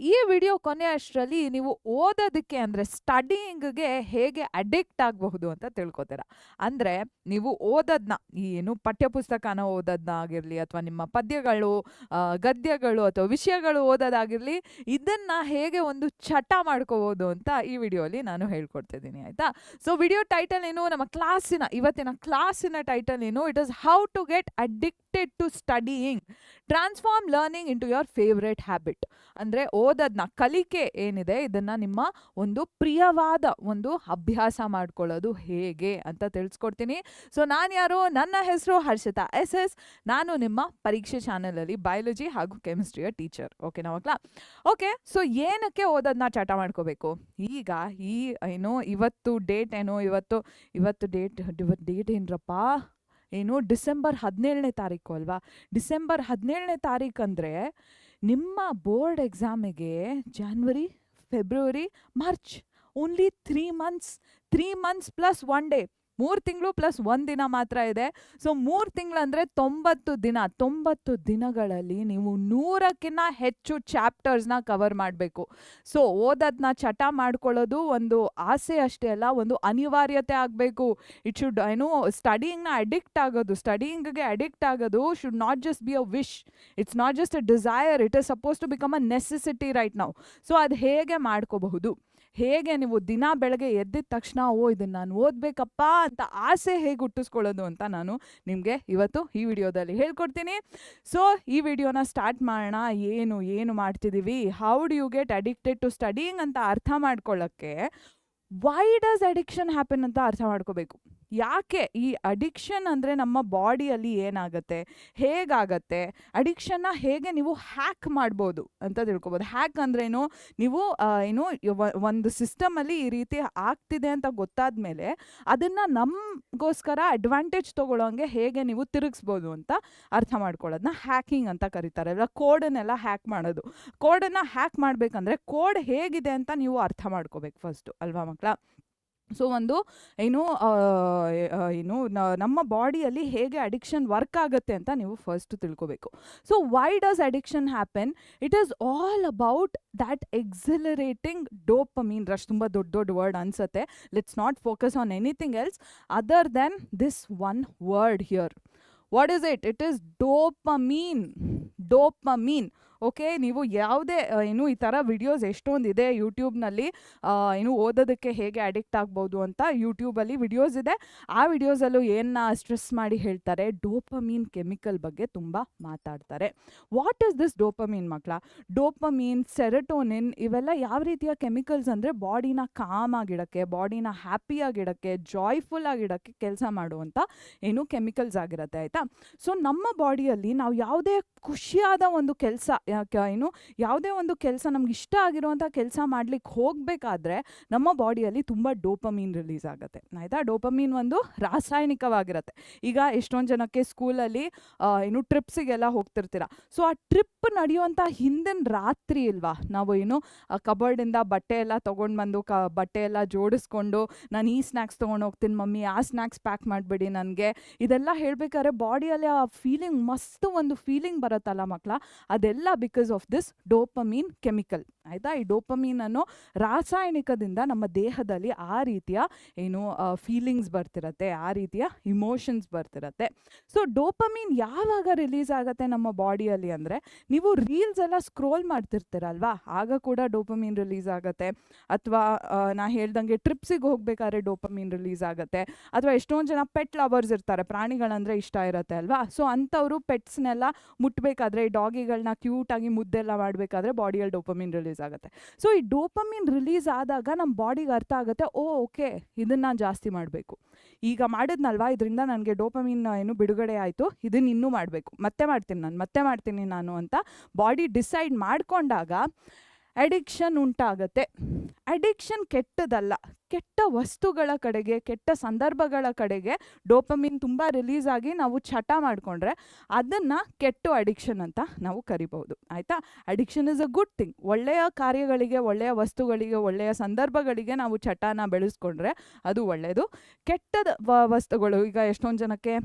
ಈ ವಿಡಿಯೋ ಕೊನೆಯಷ್ಟರಲ್ಲಿ ನೀವು ಓದೋದಕ್ಕೆ ಅಂದರೆ ಸ್ಟಡಿಯಿಂಗ್ಗೆ ಹೇಗೆ ಅಡಿಕ್ಟ್ ಆಗಬಹುದು ಅಂತ ತಿಳ್ಕೊತೀರಾ. ಅಂದರೆ ನೀವು ಓದೋದನ್ನ ಏನು ಪಠ್ಯಪುಸ್ತಕನ ಓದೋದನ್ನ ಆಗಿರಲಿ ಅಥವಾ ನಿಮ್ಮ ಪದ್ಯಗಳು, ಗದ್ಯಗಳು ಅಥವಾ ವಿಷಯಗಳು ಓದೋದಾಗಿರಲಿ, ಇದನ್ನು ಹೇಗೆ ಒಂದು ಚಟ ಮಾಡ್ಕೋಬೋದು ಅಂತ ಈ ವಿಡಿಯೋಲಿ ನಾನು ಹೇಳ್ಕೊಡ್ತಿದ್ದೀನಿ, ಆಯಿತಾ. ಸೊ ವಿಡಿಯೋ ಟೈಟಲ್ ಏನು, ನಮ್ಮ ಇವತ್ತಿನ ಕ್ಲಾಸಿನ ಟೈಟಲ್ ಏನು, it is how to get addicted to studying, transform learning into your favourite habit. ಅಂದರೆ ಓದೋದನ್ನ, ಕಲಿಕೆ ಏನಿದೆ ಇದನ್ನು ನಿಮ್ಮ ಒಂದು ಪ್ರಿಯವಾದ ಒಂದು ಅಭ್ಯಾಸ ಮಾಡ್ಕೊಳ್ಳೋದು ಹೇಗೆ ಅಂತ ತಿಳಿಸ್ಕೊಡ್ತೀನಿ. ಸೊ ನಾನು ಯಾರು, ನನ್ನ ಹೆಸರು ಹರ್ಷಿತಾ ಎಸ್. ನಾನು ನಿಮ್ಮ ಪರೀಕ್ಷೆ ಚಾನಲಲ್ಲಿ ಬಯಾಲಜಿ ಹಾಗೂ ಕೆಮಿಸ್ಟ್ರಿಯ ಟೀಚರ್. ಓಕೆನಾ ಮಕ್ಕಳ? ಓಕೆ, ಸೊ ಏನಕ್ಕೆ ಓದೋದನ್ನ ಚಟ ಮಾಡ್ಕೋಬೇಕು? ಈಗ ಇವತ್ತು ಡೇಟ್ ಇವತ್ತು ಡೇಟ್ ಏನರಪ್ಪ, ಡಿಸೆಂಬರ್ 17ನೇ ತಾರೀಕು ಅಲ್ವಾ? ಡಿಸೆಂಬರ್ 17ನೇ ತಾರೀಕು ಅಂದರೆ ನಿಮ್ಮ ಬೋರ್ಡ್ ಎಕ್ಸಾಮಿಗೆ ಜನವರಿ, ಫೆಬ್ರವರಿ, March, only 3 months plus 1 day, 3 ತಿಂಗಳು ಪ್ಲಸ್ 1 ದಿನ ಮಾತ್ರ ಇದೆ. ಸೊ 3 ತಿಂಗಳಂದರೆ 90 ದಿನಗಳಲ್ಲಿ ನೀವು 100ಕ್ಕಿಂತ ಹೆಚ್ಚು ಚಾಪ್ಟರ್ಸ್ನ ಕವರ್ ಮಾಡಬೇಕು. ಸೊ ಓದೋದನ್ನ ಚಟ ಮಾಡ್ಕೊಳ್ಳೋದು ಒಂದು ಆಸೆ ಅಷ್ಟೇ ಅಲ್ಲ, ಒಂದು ಅನಿವಾರ್ಯತೆ ಆಗಬೇಕು. ಇಟ್ ಶುಡ್ ಸ್ಟಡಿಯಿಂಗ್ಗೆ ಅಡಿಕ್ಟ್ ಆಗೋದು should not just be a wish, it's not just a desire, it is suppose to become a necessity right now. So ಅದು ಹೇಗೆ ಮಾಡ್ಕೋಬಹುದು, ಹೇಗೆ ನೀವು ದಿನ ಬೆಳಗ್ಗೆ ಎದ್ದಿದ ತಕ್ಷಣ ಇದನ್ನು ನಾನು ಓದಬೇಕಪ್ಪ ಅಂತ ಆಸೆ ಹೇಗೆ ಹುಟ್ಟಿಸ್ಕೊಳ್ಳೋದು ಅಂತ ನಾನು ನಿಮಗೆ ಇವತ್ತು ಈ ವಿಡಿಯೋದಲ್ಲಿ ಹೇಳ್ಕೊಡ್ತೀನಿ. ಸೊ ಈ ವಿಡಿಯೋನ ಸ್ಟಾರ್ಟ್ ಮಾಡೋಣ. ಏನು ಮಾಡ್ತಿದ್ದೀವಿ, how do you get addicted to studying ಅಂತ ಅರ್ಥ ಮಾಡ್ಕೊಳ್ಳೋಕ್ಕೆ ವೈ ಡಸ್ ಅಡಿಕ್ಷನ್ ಹ್ಯಾಪನ್ ಅಂತ ಅರ್ಥ ಮಾಡ್ಕೋಬೇಕು. ಯಾಕೆ ಈ ಅಡಿಕ್ಷನ್ ಅಂದರೆ ನಮ್ಮ ಬಾಡಿಯಲ್ಲಿ ಏನಾಗುತ್ತೆ, ಹೇಗಾಗತ್ತೆ, ಅಡಿಕ್ಷನ್ನ ಹೇಗೆ ನೀವು ಹ್ಯಾಕ್ ಮಾಡ್ಬೋದು ಅಂತ ತಿಳ್ಕೊಬೋದು. ಹ್ಯಾಕ್ ಅಂದ್ರೇನು, ನೀವು ಒಂದು ಸಿಸ್ಟಮಲ್ಲಿ ಈ ರೀತಿ ಆಗ್ತಿದೆ ಅಂತ ಗೊತ್ತಾದ ಮೇಲೆ ಅದನ್ನು ನಮಗೋಸ್ಕರ ಅಡ್ವಾಂಟೇಜ್ ತೊಗೊಳ್ಳೋಂಗೆ ಹೇಗೆ ನೀವು ತಿರುಗಿಸ್ಬೋದು ಅಂತ ಅರ್ಥ ಮಾಡ್ಕೊಳ್ಳೋದನ್ನ ಹ್ಯಾಕಿಂಗ್ ಅಂತ ಕರೀತಾರೆ. ಇಲ್ಲ ಕೋಡನ್ನೆಲ್ಲ ಹ್ಯಾಕ್ ಮಾಡೋದು. ಕೋಡನ್ನು ಹ್ಯಾಕ್ ಮಾಡಬೇಕಂದ್ರೆ ಕೋಡ್ ಹೇಗಿದೆ ಅಂತ ನೀವು ಅರ್ಥ ಮಾಡ್ಕೋಬೇಕು ಫಸ್ಟು, ಅಲ್ವಾ ಮಕ್ಕಳ? ಸೊ ಒಂದು ನಮ್ಮ ಬಾಡಿಯಲ್ಲಿ ಹೇಗೆ ಅಡಿಕ್ಷನ್ ವರ್ಕ್ ಆಗುತ್ತೆ ಅಂತ ನೀವು ಫಸ್ಟ್ ತಿಳ್ಕೊಬೇಕು. So why does addiction happen? It is all about that accelerating dopamine rush. ತುಂಬ ದೊಡ್ಡ ವರ್ಡ್ ಅನ್ಸುತ್ತೆ. Let's not focus on anything else other than this one word here. What is it? It is dopamine. Okay, ನೀವು ಯಾವುದೇ ಈ ಥರ videos ಎಷ್ಟೊಂದಿದೆ ಯೂಟ್ಯೂಬ್ನಲ್ಲಿ, ಓದೋದಕ್ಕೆ ಹೇಗೆ ಅಡಿಕ್ಟ್ ಆಗ್ಬೋದು ಅಂತ ಯೂಟ್ಯೂಬಲ್ಲಿ ವಿಡಿಯೋಸ್ ಇದೆ. ಆ ವಿಡಿಯೋಸಲ್ಲೂ ಸ್ಟ್ರೆಸ್ ಮಾಡಿ ಹೇಳ್ತಾರೆ, ಡೋಪಮೀನ್ ಕೆಮಿಕಲ್ ಬಗ್ಗೆ ತುಂಬ ಮಾತಾಡ್ತಾರೆ. ವಾಟ್ ಈಸ್ ದಿಸ್ ಡೋಪಮೀನ್ ಮಕ್ಕಳ? ಡೋಪಮೀನ್, ಸೆರೋಟೋನಿನ್ ಇವೆಲ್ಲ ಯಾವ ರೀತಿಯ ಕೆಮಿಕಲ್ಸ್ ಅಂದರೆ ಬಾಡಿನ ಕಾಮ್ ಆಗಿಡೋಕ್ಕೆ, ಬಾಡಿನ ಹ್ಯಾಪಿಯಾಗಿಡೋಕ್ಕೆ, ಜಾಯ್ಫುಲ್ ಆಗಿಡೋಕ್ಕೆ ಕೆಲಸ ಮಾಡುವಂಥ ಕೆಮಿಕಲ್ಸ್ ಆಗಿರುತ್ತೆ, ಆಯಿತಾ. ಸೊ ನಮ್ಮ ಬಾಡಿಯಲ್ಲಿ ನಾವು ಯಾವುದೇ ಖುಷಿಯಾದ ಒಂದು ಕೆಲಸ, ಯಾವುದೇ ಒಂದು ಕೆಲಸ ನಮ್ಗೆ ಇಷ್ಟ ಆಗಿರುವಂಥ ಕೆಲಸ ಮಾಡ್ಲಿಕ್ಕೆ ಹೋಗಬೇಕಾದ್ರೆ ನಮ್ಮ ಬಾಡಿಯಲ್ಲಿ ತುಂಬ ಡೋಪಮೀನ್ ರಿಲೀಸ್ ಆಗುತ್ತೆ, ಆಯಿತಾ. ಡೋಪಮೀನ್ ಒಂದು ರಾಸಾಯನಿಕವಾಗಿರುತ್ತೆ. ಈಗ ಎಷ್ಟೊಂದು ಜನಕ್ಕೆ ಸ್ಕೂಲಲ್ಲಿ ಟ್ರಿಪ್ಸಿಗೆಲ್ಲ ಹೋಗ್ತಿರ್ತೀರ. ಸೊ ಆ ಟ್ರಿಪ್ ನಡೆಯುವಂಥ ಹಿಂದಿನ ರಾತ್ರಿ ಇಲ್ವಾ, ನಾವು ಕಬರ್ಡಿಂದ ಬಟ್ಟೆ ಎಲ್ಲ ತೊಗೊಂಡು ಬಂದು ಬಟ್ಟೆ ಎಲ್ಲ ಜೋಡಿಸ್ಕೊಂಡು, ನಾನು ಈ ಸ್ನ್ಯಾಕ್ಸ್ ತೊಗೊಂಡು ಹೋಗ್ತೀನಿ ಮಮ್ಮಿ, ಆ ಸ್ನ್ಯಾಕ್ಸ್ ಪ್ಯಾಕ್ ಮಾಡಿಬಿಡಿ ನನಗೆ, ಇದೆಲ್ಲ ಹೇಳಬೇಕಾದ್ರೆ ಬಾಡಿಯಲ್ಲಿ ಆ ಫೀಲಿಂಗ್, ಮಸ್ತ್ ಒಂದು ಫೀಲಿಂಗ್ ಬರುತ್ತಲ್ಲ ಮಕ್ಕಳ, ಅದೆಲ್ಲ ಬಿಕಾಸ್ ಆಫ್ ದಿಸ್ ಡೋಪಮೀನ್ ಕೆಮಿಕಲ್, ಆಯಿತಾ. ಈ ಡೋಪಮೀನ್ ಅನ್ನೋ ರಾಸಾಯನಿಕದಿಂದ ನಮ್ಮ ದೇಹದಲ್ಲಿ ಆ ರೀತಿಯ ಫೀಲಿಂಗ್ಸ್ ಬರ್ತಿರತ್ತೆ, ಆ ರೀತಿಯ ಇಮೋಷನ್ಸ್ ಬರ್ತಿರತ್ತೆ. ಸೊ ಡೋಪಮೀನ್ ಯಾವಾಗ ರಿಲೀಸ್ ಆಗುತ್ತೆ ನಮ್ಮ ಬಾಡಿಯಲ್ಲಿ ಅಂದರೆ, ನೀವು ರೀಲ್ಸ್ ಎಲ್ಲ ಸ್ಕ್ರೋಲ್ ಮಾಡ್ತಿರ್ತೀರಲ್ವಾ, ಆಗ ಕೂಡ ಡೋಪಮೀನ್ ರಿಲೀಸ್ ಆಗುತ್ತೆ. ಅಥವಾ ನಾ ಹೇಳ್ದಂಗೆ ಟ್ರಿಪ್ಸಿಗೆ ಹೋಗ್ಬೇಕಾದ್ರೆ ಡೋಪಮೀನ್ ರಿಲೀಸ್ ಆಗುತ್ತೆ. ಅಥವಾ ಎಷ್ಟೊಂದು ಜನ ಪೆಟ್ ಲವರ್ಸ್ ಇರ್ತಾರೆ, ಪ್ರಾಣಿಗಳಂದರೆ ಇಷ್ಟ ಇರುತ್ತೆ ಅಲ್ವಾ. ಸೊ ಅಂಥವರು ಪೆಟ್ಸ್ನೆಲ್ಲ ಮುಟ್ಟಬೇಕಾದ್ರೆ, ಡಾಗಿಗಳನ್ನ ಕ್ಯೂಟಾಗಿ ಮುದ್ದೆಲ್ಲ ಮಾಡಬೇಕಾದ್ರೆ ಬಾಡಿಯಲ್ಲಿ ಡೋಪಮೀನ್ ರಿಲೀಸ್ ಆಗುತ್ತೆ. ಸೊ ಈ ಡೋಪಮೀನ್ ರಿಲೀಸ್ ಆದಾಗ ನಮ್ಮ ಬಾಡಿಗೆ ಅರ್ಥ ಆಗುತ್ತೆ, ಓಕೆ ಇದನ್ನು ನಾನು ಜಾಸ್ತಿ ಮಾಡಬೇಕು, ಈಗ ಮಾಡಿದ್ನಲ್ವಾ ಇದರಿಂದ ನನಗೆ ಡೋಪಮೀನ್ ಬಿಡುಗಡೆ ಆಯಿತು, ಇದನ್ನು ಇನ್ನೂ ಮಾಡಬೇಕು, ಮತ್ತೆ ಮಾಡ್ತೀನಿ ನಾನು ಅಂತ ಬಾಡಿ ಡಿಸೈಡ್ ಮಾಡಿಕೊಂಡಾಗ ಅಡಿಕ್ಷನ್ ಉಂಟಾಗತ್ತೆ. ಅಡಿಕ್ಷನ್ ಕೆಟ್ಟದಲ್ಲ, ಕೆಟ್ಟ ವಸ್ತುಗಳ ಕಡೆಗೆ, ಕೆಟ್ಟ ಸಂದರ್ಭಗಳ ಕಡೆಗೆ ಡೋಪಮೀನ್ ತುಂಬ ರಿಲೀಸ್ ಆಗಿ ನಾವು ಚಟ ಮಾಡಿಕೊಂಡ್ರೆ ಅದನ್ನು ಕೆಟ್ಟ ಅಡಿಕ್ಷನ್ ಅಂತ ನಾವು ಕರಿಬಹುದು, ಆಯಿತಾ. Addiction is a good thing. ಒಳ್ಳೆಯ ಕಾರ್ಯಗಳಿಗೆ, ಒಳ್ಳೆಯ ವಸ್ತುಗಳಿಗೆ, ಒಳ್ಳೆಯ ಸಂದರ್ಭಗಳಿಗೆ ನಾವು ಚಟನ ಬೆಳೆಸ್ಕೊಂಡ್ರೆ ಅದು ಒಳ್ಳೆಯದು. ಕೆಟ್ಟದ ವಸ್ತುಗಳು, ಈಗ ಎಷ್ಟೊಂದು ಜನಕ್ಕೆ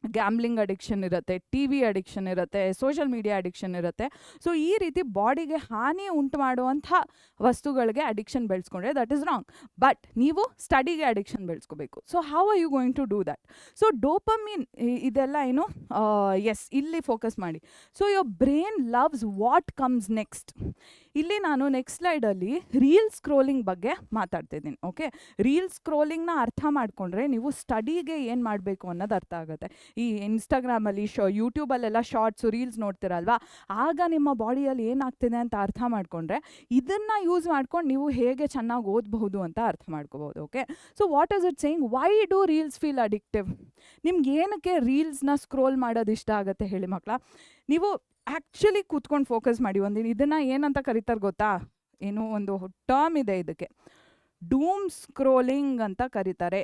ಗ್ಯಾಮ್ಲಿಂಗ್ ಅಡಿಕ್ಷನ್ ಇರುತ್ತೆ, ಟಿ ವಿ ಅಡಿಕ್ಷನ್ ಇರುತ್ತೆ, ಸೋಷಿಯಲ್ ಮೀಡಿಯಾ ಅಡಿಕ್ಷನ್ ಇರುತ್ತೆ. ಸೊ ಈ ರೀತಿ ಬಾಡಿಗೆ ಹಾನಿ ಉಂಟು ಮಾಡುವಂಥ ವಸ್ತುಗಳಿಗೆ ಅಡಿಕ್ಷನ್ ಬೆಳೆಸ್ಕೊಂಡ್ರೆ ದಟ್ ಈಸ್ ರಾಂಗ್. ಬಟ್ ನೀವು ಸ್ಟಡಿಗೆ ಅಡಿಕ್ಷನ್ ಬೆಳೆಸ್ಕೋಬೇಕು. So how are you going to do that? So dopamine ಇದೆಲ್ಲ ಏನು, ಎಸ್, ಇಲ್ಲಿ ಫೋಕಸ್ ಮಾಡಿ. So your brain loves what comes next. ಇಲ್ಲಿ ನಾನು ನೆಕ್ಸ್ಟ್ ಸ್ಲೈಡಲ್ಲಿ ರೀಲ್ ಸ್ಕ್ರೋಲಿಂಗ್ ಬಗ್ಗೆ ಮಾತಾಡ್ತಿದ್ದೀನಿ. ಓಕೆ, ರೀಲ್ ಸ್ಕ್ರೋಲಿಂಗ್ನ ಅರ್ಥ ಮಾಡಿಕೊಂಡ್ರೆ ನೀವು ಸ್ಟಡಿಗೆ ಏನು ಮಾಡಬೇಕು ಅನ್ನೋದು ಅರ್ಥ ಆಗುತ್ತೆ. ಈ ಇನ್ಸ್ಟಾಗ್ರಾಮಲ್ಲಿ ಯೂಟ್ಯೂಬಲ್ಲೆಲ್ಲ ಶಾರ್ಟ್ಸು ರೀಲ್ಸ್ ನೋಡ್ತಿರಲ್ವಾ, ಆಗ ನಿಮ್ಮ ಬಾಡಿಯಲ್ಲಿ ಏನಾಗ್ತಿದೆ ಅಂತ ಅರ್ಥ ಮಾಡಿಕೊಂಡ್ರೆ ಇದನ್ನು ಯೂಸ್ ಮಾಡ್ಕೊಂಡು ನೀವು ಹೇಗೆ ಚೆನ್ನಾಗಿ ಓದಬಹುದು ಅಂತ ಅರ್ಥ ಮಾಡ್ಕೋಬೋದು. Okay, so what is it saying? Why do reels feel addictive? ನಿಮ್ಗೆ ಏನಕ್ಕೆ ರೀಲ್ಸ್ನ ಸ್ಕ್ರೋಲ್ ಮಾಡೋದು ಇಷ್ಟ ಆಗುತ್ತೆ ಹೇಳಿ ಮಕ್ಕಳ? ನೀವು ಆ್ಯಕ್ಚುಲಿ ಕೂತ್ಕೊಂಡು ಫೋಕಸ್ ಮಾಡಿ. ಒಂದಿನ ಇದನ್ನು ಏನಂತ ಕರೀತಾರೆ ಗೊತ್ತಾ? ಏನೋ ಒಂದು ಟರ್ಮ್ ಇದೆ ಇದಕ್ಕೆ, ಡೂಮ್ ಸ್ಕ್ರೋಲಿಂಗ್ ಅಂತ ಕರೀತಾರೆ.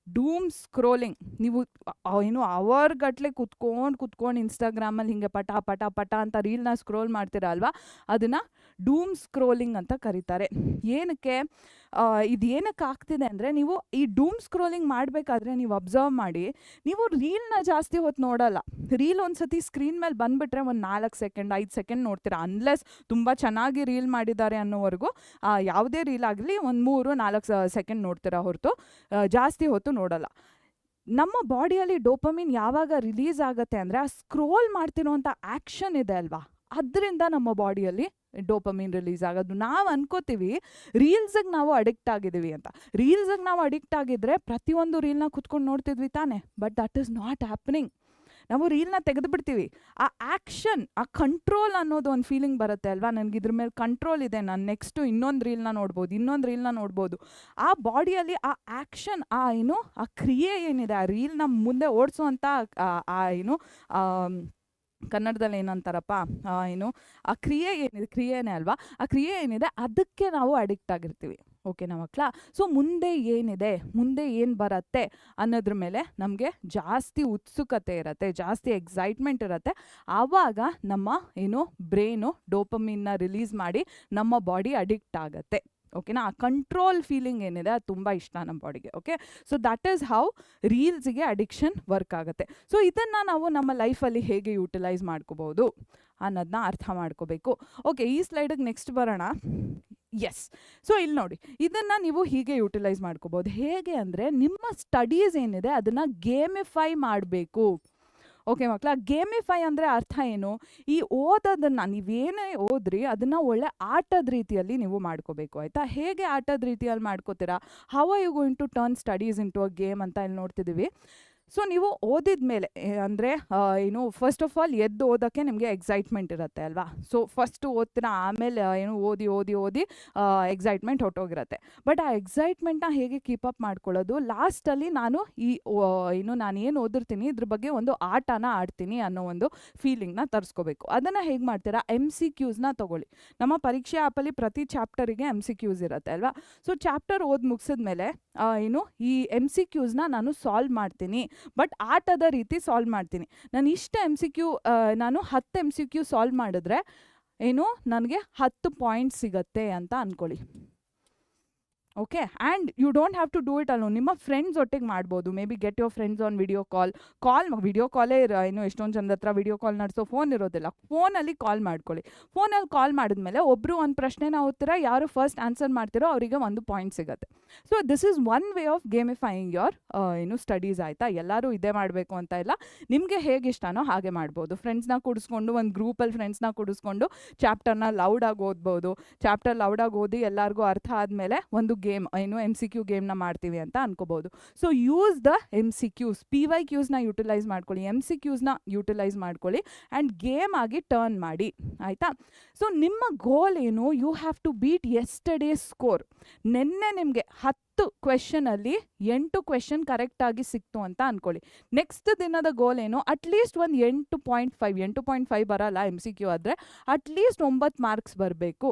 ಡೂಮ್ ಸ್ಕ್ರೋಲಿಂಗ್. ನೀವು ಏನು ಅವರ್ಗಟ್ಲೆ ಕುತ್ಕೊಂಡು ಇನ್ಸ್ಟಾಗ್ರಾಮಲ್ಲಿ ಹಿಂಗೆ ಪಟ ಪಟ ಪಟ ಅಂತ ರೀಲ್ನ ಸ್ಕ್ರೋಲ್ ಮಾಡ್ತೀರಾ ಅಲ್ವಾ, ಅದನ್ನು ಡೂಮ್ ಸ್ಕ್ರೋಲಿಂಗ್ ಅಂತ ಕರೀತಾರೆ. ಏನಕ್ಕೆ ಇದು ಏನಕ್ಕೆ ಆಗ್ತಿದೆ ಅಂದರೆ, ನೀವು ಈ ಡೂಮ್ ಸ್ಕ್ರೋಲಿಂಗ್ ಮಾಡಬೇಕಾದ್ರೆ ನೀವು ಅಬ್ಸರ್ವ್ ಮಾಡಿ, ನೀವು ರೀಲ್ನ ಜಾಸ್ತಿ ಹೊತ್ತು ನೋಡಲ್ಲ. ರೀಲ್ ಒಂದು ಸತಿ ಸ್ಕ್ರೀನ್ ಮೇಲೆ ಬಂದುಬಿಟ್ರೆ ಒಂದು 4 ಸೆಕೆಂಡ್ 5 ಸೆಕೆಂಡ್ ನೋಡ್ತೀರಾ. ಅನ್ಲೆಸ್ ತುಂಬ ಚೆನ್ನಾಗಿ ರೀಲ್ ಮಾಡಿದ್ದಾರೆ ಅನ್ನೋವರೆಗೂ ಯಾವುದೇ ರೀಲ್ ಆಗಲಿ ಒಂದು 3-4 ಸೆಕೆಂಡ್ ನೋಡ್ತೀರಾ ಹೊರತು ಜಾಸ್ತಿ ಹೊತ್ತು ನೋಡಲ್ಲ. ನಮ್ಮ ಬಾಡಿಯಲ್ಲಿ ಡೋಪಮಿನ್ ಯಾವಾಗ ರಿಲೀಸ್ ಆಗುತ್ತೆ ಅಂದರೆ, ಆ ಸ್ಕ್ರೋಲ್ ಮಾಡ್ತಿರೋಂಥ ಆ್ಯಕ್ಷನ್ ಇದೆ ಅಲ್ವಾ, ಅದರಿಂದ ನಮ್ಮ ಬಾಡಿಯಲ್ಲಿ ಡೋಪಮಿನ್ ರಿಲೀಸ್ ಆಗೋದು. ನಾವು ಅನ್ಕೋತೀವಿ ರೀಲ್ಸಿಗೆ ನಾವು ಅಡಿಕ್ಟ್ ಆಗಿದ್ದೀವಿ ಅಂತ. ರೀಲ್ಸಿಗೆ ನಾವು ಅಡಿಕ್ಟ್ ಆಗಿದ್ದರೆ ಪ್ರತಿಯೊಂದು ರೀಲ್ನ ಕುತ್ಕೊಂಡು ನೋಡ್ತಿದ್ವಿ ತಾನೆ. But that is not happening. ನಾವು ರೀಲ್ನ ತೆಗೆದುಬಿಡ್ತೀವಿ. ಆ ಆ್ಯಕ್ಷನ್, ಆ ಕಂಟ್ರೋಲ್ ಅನ್ನೋದು ಒಂದು ಫೀಲಿಂಗ್ ಬರುತ್ತೆ ಅಲ್ವಾ, ನನಗೆ ಇದ್ರ ಮೇಲೆ ಕಂಟ್ರೋಲ್ ಇದೆ, ನಾನು ನೆಕ್ಸ್ಟು ಇನ್ನೊಂದು ರೀಲ್ನ ನೋಡ್ಬೋದು. ಆ ಬಾಡಿಯಲ್ಲಿ ಆ ಆ್ಯಕ್ಷನ್, ಆ ಕ್ರಿಯೆ ಏನಿದೆ, ಆ ರೀಲ್ನ ಮುಂದೆ ಓಡಿಸೋವಂಥ ಕನ್ನಡದಲ್ಲಿ ಏನಂತಾರಪ್ಪ, ಆ ಕ್ರಿಯೆನೇ ಅಲ್ವಾ, ಆ ಕ್ರಿಯೆ ಏನಿದೆ ಅದಕ್ಕೆ ನಾವು ಅಡಿಕ್ಟ್ ಆಗಿರ್ತೀವಿ. ಓಕೆನಾ ಮಕ್ಕಳ? ಸೊ ಮುಂದೆ ಏನು ಬರುತ್ತೆ ಅನ್ನೋದ್ರ ಮೇಲೆ ನಮಗೆ ಜಾಸ್ತಿ ಉತ್ಸುಕತೆ ಇರುತ್ತೆ, ಜಾಸ್ತಿ ಎಕ್ಸೈಟ್ಮೆಂಟ್ ಇರುತ್ತೆ. ಆವಾಗ ನಮ್ಮ ಬ್ರೈನು ಡೋಪಮಿನ್ನ ರಿಲೀಸ್ ಮಾಡಿ ನಮ್ಮ ಬಾಡಿ ಅಡಿಕ್ಟ್ ಆಗುತ್ತೆ. ಓಕೆನಾ? ಆ ಕಂಟ್ರೋಲ್ ಫೀಲಿಂಗ್ ಏನಿದೆ ಅದು ತುಂಬ ಇಷ್ಟ ನಮ್ಮ ಬಾಡಿಗೆ. Okay, so that is how ರೀಲ್ಸ್ಗೆ ಅಡಿಕ್ಷನ್ ವರ್ಕ್ ಆಗುತ್ತೆ. ಸೊ ಇದನ್ನು ನಾವು ನಮ್ಮ ಲೈಫಲ್ಲಿ ಹೇಗೆ ಯೂಟಿಲೈಸ್ ಮಾಡ್ಕೋಬೋದು ಅನ್ನೋದನ್ನ ಅರ್ಥ ಮಾಡ್ಕೋಬೇಕು. ಓಕೆ, ಈ ಸ್ಲೈಡಿಗೆ ನೆಕ್ಸ್ಟ್ ಬರೋಣ. ಎಸ್, ಸೊ ಇಲ್ಲಿ ನೋಡಿ, ಇದನ್ನು ನೀವು ಹೀಗೆ ಯೂಟಿಲೈಸ್ ಮಾಡ್ಕೋಬೋದು. ಹೇಗೆ ಅಂದರೆ, ನಿಮ್ಮ ಸ್ಟಡೀಸ್ ಏನಿದೆ ಅದನ್ನು ಗೇಮಿಫೈ ಮಾಡಬೇಕು. ಓಕೆ ಮಕ್ಕಳ, ಗೇಮಿಫೈ ಅಂದರೆ ಅರ್ಥ ಏನು? ಈ ಓದೋದನ್ನು ನೀವೇನೇ ಓದ್ರಿ ಅದನ್ನು ಒಳ್ಳೆ ಆಟದ ರೀತಿಯಲ್ಲಿ ನೀವು ಮಾಡ್ಕೋಬೇಕು. ಆಯಿತಾ? ಹೇಗೆ ಆಟದ ರೀತಿಯಲ್ಲಿ ಮಾಡ್ಕೋತೀರಾ? How are you going to turn studies into a game ಅಂತ ಇಲ್ಲಿ ನೋಡ್ತಿದ್ದೀವಿ. ಸೊ ನೀವು ಓದಿದ ಮೇಲೆ ಅಂದರೆ ಫಸ್ಟ್ ಆಫ್ ಆಲ್ ಎದ್ದು ಓದೋಕ್ಕೆ ನಿಮಗೆ ಎಕ್ಸೈಟ್ಮೆಂಟ್ ಇರುತ್ತೆ ಅಲ್ವಾ. ಸೊ ಫಸ್ಟು ಓದ್ತೀರಾ, ಆಮೇಲೆ ಓದಿ ಎಕ್ಸೈಟ್ಮೆಂಟ್ ಹೊಟ್ಟೋಗಿರುತ್ತೆ. ಬಟ್ ಆ ಎಕ್ಸೈಟ್ಮೆಂಟ್ನ ಹೇಗೆ ಕೀಪಪ್ ಮಾಡ್ಕೊಳ್ಳೋದು? ಲಾಸ್ಟಲ್ಲಿ ನಾನು ನಾನೇನು ಓದಿರ್ತೀನಿ ಇದ್ರ ಬಗ್ಗೆ ಒಂದು ಆಟನ ಆಡ್ತೀನಿ ಅನ್ನೋ ಒಂದು ಫೀಲಿಂಗ್ನ ತರಿಸ್ಕೋಬೇಕು. ಅದನ್ನು ಹೇಗೆ ಮಾಡ್ತೀರಾ? MCQsನ ತೊಗೊಳ್ಳಿ. ನಮ್ಮ ಪರೀಕ್ಷೆ ಆ್ಯಪಲ್ಲಿ ಪ್ರತಿ ಚಾಪ್ಟರಿಗೆ MCQs ಇರುತ್ತೆ ಅಲ್ವಾ. ಸೊ ಚಾಪ್ಟರ್ ಓದಿ ಮುಗಿಸಿದ್ಮೇಲೆ ಈ MCQsನ ನಾನು ಸಾಲ್ವ್ ಮಾಡ್ತೀನಿ, ಬಟ್ ಆಟದ ರೀತಿ ಸಾಲ್ವ್ ಮಾಡ್ತೀನಿ. ನಾನು ಇಷ್ಟು ನಾನು 10 MCQ ಸಾಲ್ವ್ ಮಾಡಿದ್ರೆ ನನಗೆ 10 ಪಾಯಿಂಟ್ಸ್ ಸಿಗತ್ತೆ ಅಂತ ಅಂದ್ಕೊಳ್ಳಿ. Okay, and you don't have to do it alone. ನಿಮ್ಮ ಫ್ರೆಂಡ್ಸ್ ಒಟ್ಟಿಗೆ ಮಾಡ್ಬೋದು. Maybe get your friends on video ಕಾಲೇ ಎಷ್ಟೊಂದು ಜನದ ಹತ್ರ ವಿಡಿಯೋ ಕಾಲ್ ನಡೆಸೋ ಫೋನ್ ಇರೋದಿಲ್ಲ. ಫೋನಲ್ಲಿ ಕಾಲ್ ಮಾಡ್ಕೊಳ್ಳಿ. ಫೋನಲ್ಲಿ ಕಾಲ್ ಮಾಡಿದ್ಮೇಲೆ ಒಬ್ಬರು ಒಂದು ಪ್ರಶ್ನೆನ ಓದ್ತೀರಾ, ಯಾರು ಫಸ್ಟ್ ಆನ್ಸರ್ ಮಾಡ್ತಿರೋ ಅವರಿಗೆ 1 ಪಾಯಿಂಟ್ ಸಿಗುತ್ತೆ. So this is one way of gamifying your studies. ಆಯಿತಾ? ಎಲ್ಲರೂ ಇದೇ ಮಾಡಬೇಕು ಅಂತ ಇಲ್ಲ, ನಿಮಗೆ ಹೇಗೆ ಇಷ್ಟನೋ ಹಾಗೆ ಮಾಡ್ಬೋದು. ಫ್ರೆಂಡ್ಸ್ನ ಕೂಡಿಸ್ಕೊಂಡು, ಒಂದು ಗ್ರೂಪಲ್ಲಿ ಫ್ರೆಂಡ್ಸ್ನ ಕೂಡಿಸ್ಕೊಂಡು ಚಾಪ್ಟರ್ನ ಲೌಡಾಗಿ ಓದ್ಬೋದು. ಚಾಪ್ಟರ್ ಲೌಡಾಗಿ ಓದಿ ಎಲ್ಲರಿಗೂ ಅರ್ಥ ಆದಮೇಲೆ ಒಂದು ಗೇಮ್ MCQ ಗೇಮ್ನ ಮಾಡ್ತೀವಿ ಅಂತ ಅನ್ಕೋಬಹುದು. ಸೊ ಯೂಸ್ ದ MCQs, PYQsನ ಯೂಟಿಲೈಸ್ ಮಾಡ್ಕೊಳ್ಳಿ, MCQsನ ಯೂಟಿಲೈಸ್ ಮಾಡ್ಕೊಳ್ಳಿ, ಆ್ಯಂಡ್ ಗೇಮ್ ಆಗಿ ಟರ್ನ್ ಮಾಡಿ. ಆಯಿತಾ? ಸೊ ನಿಮ್ಮ ಗೋಲ್ ಏನು? You have to beat yesterday score. ನಿನ್ನೆ ನಿಮಗೆ 10 ಕ್ವೆಶನಲ್ಲಿ 8 ಕ್ವೆಶನ್ ಕರೆಕ್ಟಾಗಿ ಸಿಕ್ತು ಅಂತ ಅಂದ್ಕೊಳ್ಳಿ. ನೆಕ್ಸ್ಟ್ ದಿನದ ಗೋಲ್ ಏನು? ಅಟ್ಲೀಸ್ಟ್ ಒಂದು 8.5 ಬರಲ್ಲ MCQ ಆದರೆ, ಅಟ್ಲೀಸ್ಟ್ 9 ಮಾರ್ಕ್ಸ್ ಬರಬೇಕು.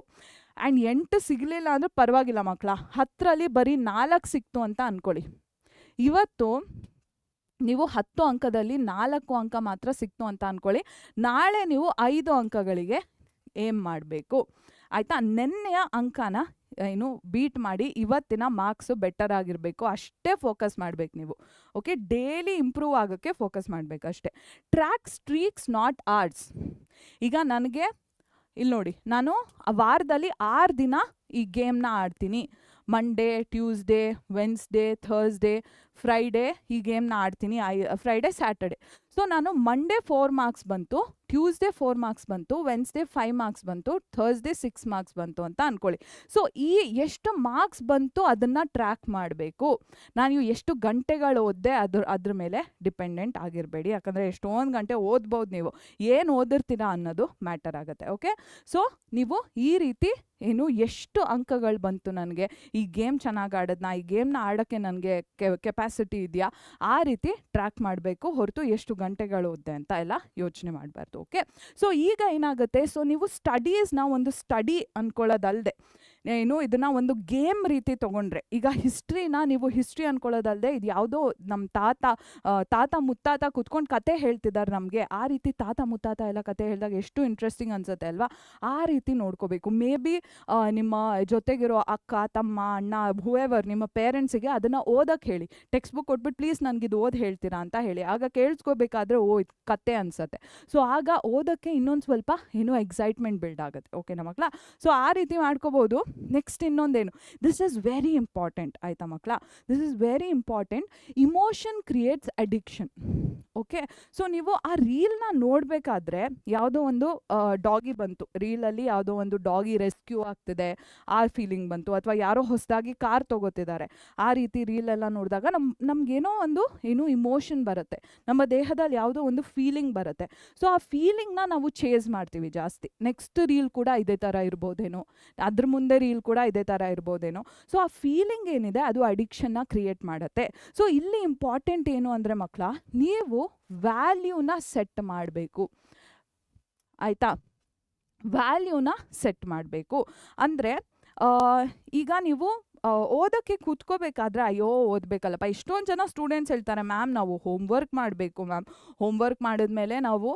ಆ್ಯಂಡ್ 8 ಸಿಗಲಿಲ್ಲ ಅಂದರೆ ಪರವಾಗಿಲ್ಲ ಮಕ್ಕಳ, 10ರಲ್ಲಿ ಬರೀ 4 ಸಿಕ್ತು ಅಂತ ಅಂದ್ಕೊಳ್ಳಿ. ಇವತ್ತು ನೀವು 10 ಅಂಕದಲ್ಲಿ 4 ಅಂಕ ಮಾತ್ರ ಸಿಕ್ತು ಅಂತ ಅಂದ್ಕೊಳ್ಳಿ. ನಾಳೆ ನೀವು 5 ಅಂಕಗಳಿಗೆ ಏಮ್ ಮಾಡಬೇಕು. ಆಯಿತಾ? ನೆನ್ನೆಯ ಅಂಕನ ಬೀಟ್ ಮಾಡಿ ಇವತ್ತಿನ ಮಾರ್ಕ್ಸು ಬೆಟರ್ ಆಗಿರಬೇಕು ಅಷ್ಟೇ ಫೋಕಸ್ ಮಾಡಬೇಕು ನೀವು. ಓಕೆ, ಡೈಲಿ ಇಂಪ್ರೂವ್ ಆಗೋಕ್ಕೆ ಫೋಕಸ್ ಮಾಡಬೇಕು ಅಷ್ಟೇ. Track streaks not arts. ಈಗ ನನಗೆ ಇಲ್ಲಿ ನೋಡಿ, ನಾನು ವಾರದಲ್ಲಿ 6 ದಿನ ಈ ಗೇಮ್ನ ಆಡ್ತೀನಿ. Monday, Tuesday, Wednesday, Thursday, Friday ಈ ಗೇಮ್ನ ಆಡ್ತೀನಿ. Friday, Saturday. ಸೊ ನಾನು ಮಂಡೇ 4 ಮಾರ್ಕ್ಸ್ ಬಂತು, ಟ್ಯೂಸ್ಡೇ 4 ಮಾರ್ಕ್ಸ್ ಬಂತು, ವೆನ್ಸ್ಡೇ 5 ಮಾರ್ಕ್ಸ್ ಬಂತು, ಥರ್ಸ್ಡೇ 6 ಮಾರ್ಕ್ಸ್ ಬಂತು ಅಂತ ಅಂದ್ಕೊಳ್ಳಿ. ಸೊ ಈ ಎಷ್ಟು ಮಾರ್ಕ್ಸ್ ಬಂತು ಅದನ್ನು ಟ್ರ್ಯಾಕ್ ಮಾಡಬೇಕು. ನಾನು ಎಷ್ಟು ಗಂಟೆಗಳು ಓದಿದೆ ಅದ್ರ ಮೇಲೆ ಡಿಪೆಂಡೆಂಟ್ ಆಗಿರಬೇಡಿ. ಯಾಕಂದರೆ ಎಷ್ಟೊಂದು ಗಂಟೆ ಓದ್ಬೋದು ನೀವು, ಏನು ಓದಿರ್ತೀರಾ ಅನ್ನೋದು ಮ್ಯಾಟರ್ ಆಗುತ್ತೆ. ಓಕೆ, ಸೊ ನೀವು ಈ ರೀತಿ ಎಷ್ಟು ಅಂಕಗಳು ಬಂತು ನನಗೆ, ಈ ಗೇಮ್ ಚೆನ್ನಾಗಿ ಆಡೋದನ್ನ, ಈ ಗೇಮ್ನ ಆಡೋಕ್ಕೆ ನನಗೆ ಕೆಪಾಸಿಟಿ ಇದೆಯಾ, ಆ ರೀತಿ ಟ್ರ್ಯಾಕ್ ಮಾಡಬೇಕು ಹೊರತು ಎಷ್ಟು ಗಂಟೆಗಳು ಓದಿದೆ ಅಂತ ಎಲ್ಲ ಯೋಚನೆ ಮಾಡಬಾರ್ದು. ಓಕೆ, ಸೊ ಈಗ ಏನಾಗುತ್ತೆ, ಸೊ ನೀವು ಸ್ಟಡೀಸ್ನ ಒಂದು ಸ್ಟಡಿ ಅಂದ್ಕೊಳ್ಳೋದಲ್ಲದೆ ಇದನ್ನು ಒಂದು ಗೇಮ್ ರೀತಿ ತೊಗೊಂಡ್ರೆ, ಈಗ ಹಿಸ್ಟ್ರಿನ ನೀವು ಹಿಸ್ಟ್ರಿ ಅಂದ್ಕೊಳ್ಳೋದಲ್ಲದೆ ಇದು ಯಾವುದೋ ನಮ್ಮ ತಾತ ಮುತ್ತಾತ ಕುತ್ಕೊಂಡು ಕತೆ ಹೇಳ್ತಿದ್ದಾರೆ ನಮಗೆ, ಆ ರೀತಿ ತಾತ ಮುತ್ತಾತ ಎಲ್ಲ ಕತೆ ಹೇಳಿದಾಗ ಎಷ್ಟು ಇಂಟ್ರೆಸ್ಟಿಂಗ್ ಅನ್ಸುತ್ತೆ ಅಲ್ವಾ, ಆ ರೀತಿ ನೋಡ್ಕೋಬೇಕು. ಮೇ ಬಿ ನಿಮ್ಮ ಜೊತೆಗಿರೋ ಅಕ್ಕ, ತಮ್ಮ, ಅಣ್ಣ, ಹೂಎವರ್ ನಿಮ್ಮ ಪೇರೆಂಟ್ಸಿಗೆ ಅದನ್ನು ಓದಕ್ಕೆ ಹೇಳಿ. ಟೆಕ್ಸ್ಟ್ ಬುಕ್ ಕೊಟ್ಬಿಟ್ಟು ಪ್ಲೀಸ್ ನನಗಿದು ಓದಿ ಹೇಳ್ತೀರಾ ಅಂತ ಹೇಳಿ. ಆಗ ಕೇಳಿಸ್ಕೋಬೇಕಾದ್ರೆ ಇದು ಕತೆ ಅನ್ಸುತ್ತೆ. ಸೊ ಆಗ ಓದೋಕ್ಕೆ ಇನ್ನೊಂದು ಸ್ವಲ್ಪ ಎಕ್ಸೈಟ್ಮೆಂಟ್ ಬಿಲ್ಡ್ ಆಗುತ್ತೆ. ಓಕೆನಾ ಮಕ್ಕಳ? ಸೊ ಆ ರೀತಿ ಮಾಡ್ಕೋಬೋದು. ನೆಕ್ಸ್ಟ್ ಇನ್ನೊಂದೇನು, ದಿಸ್ ಈಸ್ ವೆರಿ ಇಂಪಾರ್ಟೆಂಟ್ ಆಯಿತಾ ಮಕ್ಕಳ, this is very important. Emotion creates addiction. Okay, so ನೀವು ಆ ರೀಲ್ನ ನೋಡಬೇಕಾದ್ರೆ ಯಾವುದೋ ಒಂದು ಡಾಗಿ ಬಂತು, ರೀಲಲ್ಲಿ ಯಾವುದೋ ಒಂದು ಡಾಗಿ ರೆಸ್ಕ್ಯೂ ಆಗ್ತಿದೆ ಆ ಫೀಲಿಂಗ್ ಬಂತು, ಅಥವಾ ಯಾರೋ ಹೊಸದಾಗಿ ಕಾರ್ ತೊಗೋತಿದ್ದಾರೆ, ಆ ರೀತಿ ರೀಲೆಲ್ಲ ನೋಡಿದಾಗ ನಮಗೇನೋ ಒಂದು ಇಮೋಷನ್ ಬರುತ್ತೆ, ನಮ್ಮ ದೇಹದಲ್ಲಿ ಯಾವುದೋ ಒಂದು ಫೀಲಿಂಗ್ ಬರುತ್ತೆ. ಸೊ ಆ ಫೀಲಿಂಗ್ನ ನಾವು ಚೇಸ್ ಮಾಡ್ತೀವಿ ಜಾಸ್ತಿ. ನೆಕ್ಸ್ಟ್ ರೀಲ್ ಕೂಡ ಇದೇ ಥರ ಇರ್ಬೋದೇನೋ, ಅದ್ರ ಮುಂದೆ ರೀಲ್ ಕೂಡ ಇದೇ ಥರ ಇರ್ಬೋದೇನೋ. ಸೊ ಆ ಫೀಲಿಂಗ್ ಏನಿದೆ ಅದು ಅಡಿಕ್ಷನ್ನ ಕ್ರಿಯೇಟ್ ಮಾಡುತ್ತೆ. ಸೊ ಇಲ್ಲಿ ಇಂಪಾರ್ಟೆಂಟ್ ಏನು ಅಂದರೆ ಮಕ್ಕಳ, ನೀವು ವ್ಯಾಲ್ಯೂನ ಸೆಟ್ ಮಾಡಬೇಕು ಆಯಿತಾ. ವ್ಯಾಲ್ಯೂನ ಸೆಟ್ ಮಾಡಬೇಕು ಅಂದರೆ ಈಗ ನೀವು ಓದೋಕ್ಕೆ ಕೂತ್ಕೋಬೇಕಾದ್ರೆ ಅಯ್ಯೋ ಓದಬೇಕಲ್ಲಪ್ಪ. ಎಷ್ಟೊಂದು ಜನ ಸ್ಟೂಡೆಂಟ್ಸ್ ಹೇಳ್ತಾರೆ, ಮ್ಯಾಮ್ ನಾವು ಹೋಮ್ವರ್ಕ್ ಮಾಡಬೇಕು ಮ್ಯಾಮ್, ಹೋಮ್ವರ್ಕ್ ಮಾಡಿದ್ಮೇಲೆ ನಾವು